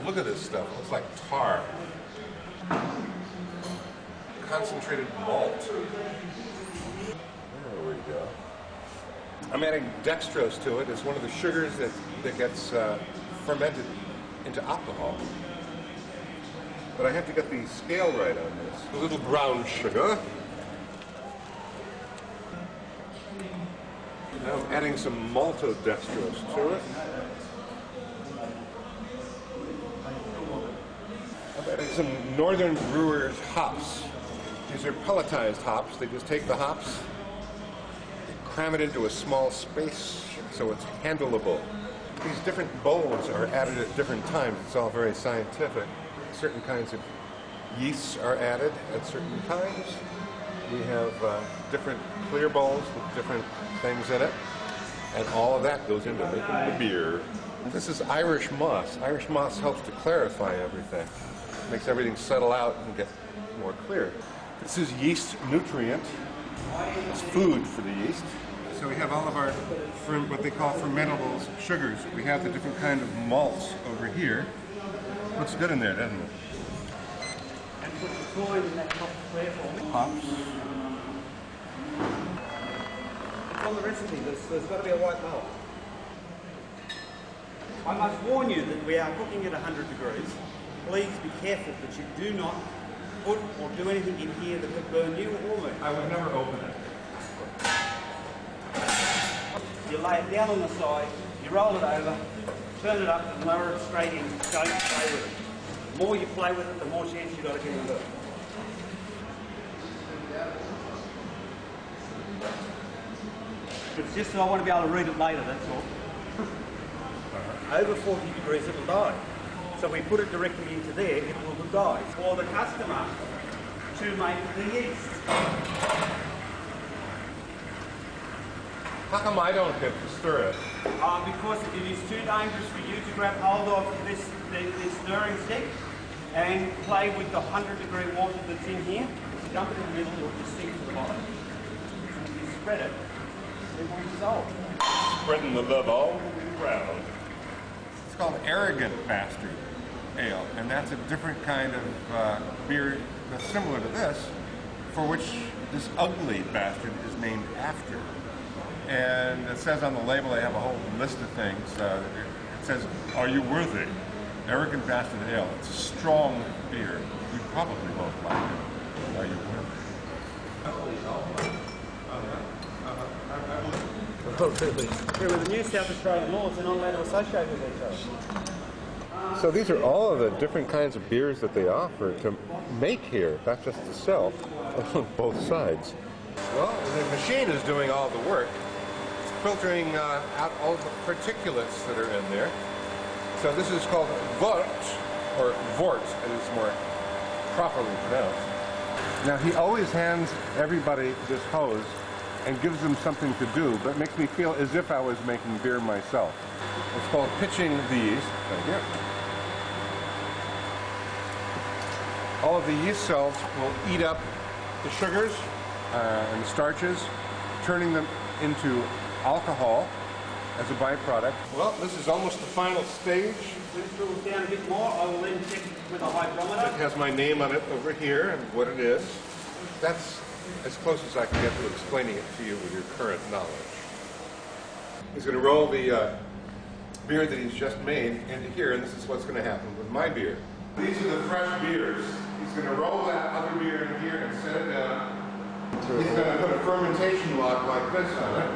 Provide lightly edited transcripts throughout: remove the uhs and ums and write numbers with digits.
Look at this stuff. It looks like tar. Concentrated malt. There we go. I'm adding dextrose to it. It's one of the sugars that gets fermented into alcohol. But I have to get the scale right on this. A little brown sugar. Now I'm adding some maltodextrose to it. I'm adding some Northern Brewers hops. These are pelletized hops. They just take the hops, cram it into a small space so it's handleable. These different bowls are added at different times. It's all very scientific. Certain kinds of yeasts are added at certain times. We have different clear bowls with different things in it. And all of that goes into making the beer. This is Irish moss. Irish moss helps to clarify everything. Makes everything settle out and get more clear. This is yeast nutrient. It's food for the yeast. So we have all of our, what they call fermentables, sugars. We have the different kind of malts over here. Looks good in there, doesn't it? And put the coin in that top square for me. Hops. It's on the recipe. There's got to be a white malt. I must warn you that we are cooking at 100 degrees. Please be careful that you do not put or do anything in here that could burn you or me. I would never open it. You lay it down on the side, you roll it over, turn it up and lower it straight in. Don't play with it. The more you play with it, the more chance you've got to get it burnt. It's just that I want to be able to read it later, that's all. Over 40 degrees it will die. So we put it directly into there, it will die. For the customer to make the yeast. How come I don't get to stir it? Because it is too dangerous for you to grab hold of this stirring stick and play with the 100-degree water that's in here. If you dump it in the middle, it will just sink to the bottom. And if you spread it, it will dissolve. Spreading the love all around. It's called Arrogant Bastard Ale, and that's a different kind of beer that's similar to this, for which this ugly bastard is named after. And it says on the label, they have a whole list of things. It says, "Are you worthy?" Arrogant Bastard Ale. It's a strong beer. You probably both like it. Are you worthy? Here with the new South Australian laws, they're not allowed to associate with each other. So these are all of the different kinds of beers that they offer to make here, not just to sell, on both sides. Well, the machine is doing all the work. It's filtering out all the particulates that are in there. So this is called Vort, or Vort, as it's more properly pronounced. Now he always hands everybody this hose and gives them something to do, but it makes me feel as if I was making beer myself. It's called pitching the yeast. Right here. All of the yeast cells will eat up the sugars and the starches, turning them into alcohol as a byproduct. Well, this is almost the final stage. When it cools down a bit more, I will then check with a hydrometer. It has my name on it over here and what it is. That's as close as I can get to explaining it to you with your current knowledge. He's going to roll the beer that he's just made into here, and this is what's going to happen with my beer. These are the fresh beers. He's going to roll that other beer in here and set it down. He's going to put a fermentation log like this on it,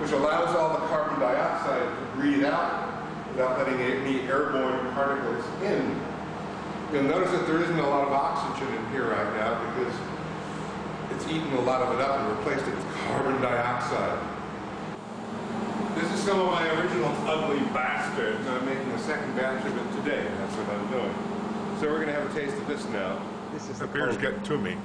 which allows all the carbon dioxide to breathe out without letting any airborne particles in. You'll notice that there isn't a lot of oxygen in here right now because it's eaten a lot of it up and replaced it with carbon dioxide. This is some of my original ugly bastards. I'm making a second batch of it today. That's what I'm doing. So we're going to have a taste of this now. The beer's getting to me.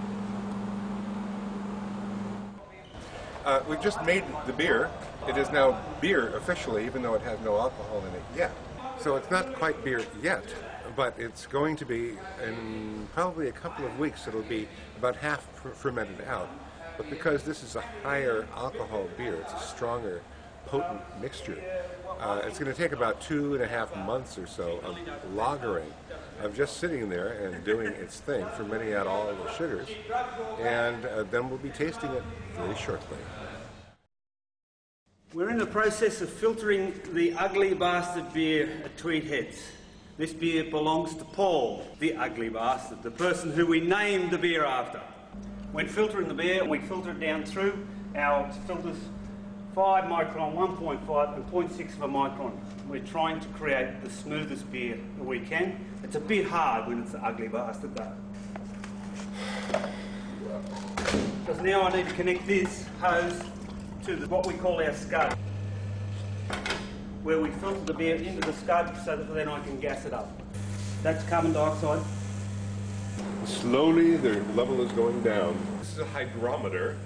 We've just made the beer. It is now beer officially, even though it has no alcohol in it yet. So it's not quite beer yet, but it's going to be in probably a couple of weeks. It'll be about half fermented out. But because this is a higher alcohol beer, it's a stronger potent mixture. It's going to take about 2.5 months or so of lagering, of just sitting there and doing its thing, fermenting out all of the sugars, and then we'll be tasting it very shortly. We're in the process of filtering the ugly bastard beer at Tweed Heads. This beer belongs to Paul, the ugly bastard, the person who we named the beer after. When filtering the beer, we filter it down through our filters 5 micron, 1.5 and 0.6 of a micron. We're trying to create the smoothest beer that we can. It's a bit hard when it's the ugly bastard though. Because now I need to connect this hose to what we call our scud, where we filter the beer into the scud so that then I can gas it up. That's carbon dioxide. Slowly the level is going down. This is a hygrometer.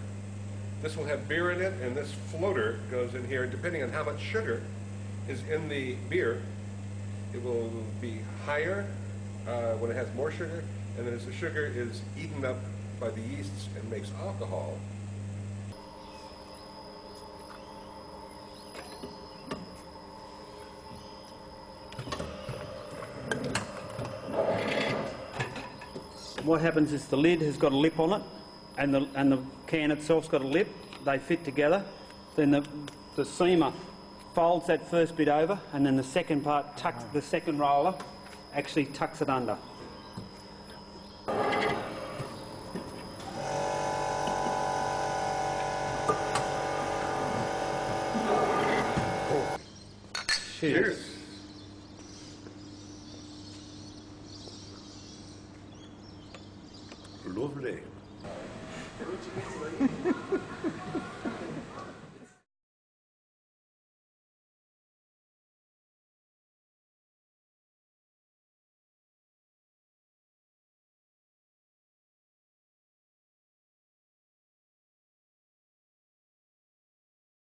This will have beer in it, and this floater goes in here. Depending on how much sugar is in the beer, it will be higher when it has more sugar, and then as the sugar is eaten up by the yeasts and makes alcohol, what happens is the lid has got a lip on it, and the can itself's got a lip. They fit together. Then the seamer folds that first bit over, and then the second part tucks, the second roller actually tucks it under. Cheers. Lovely.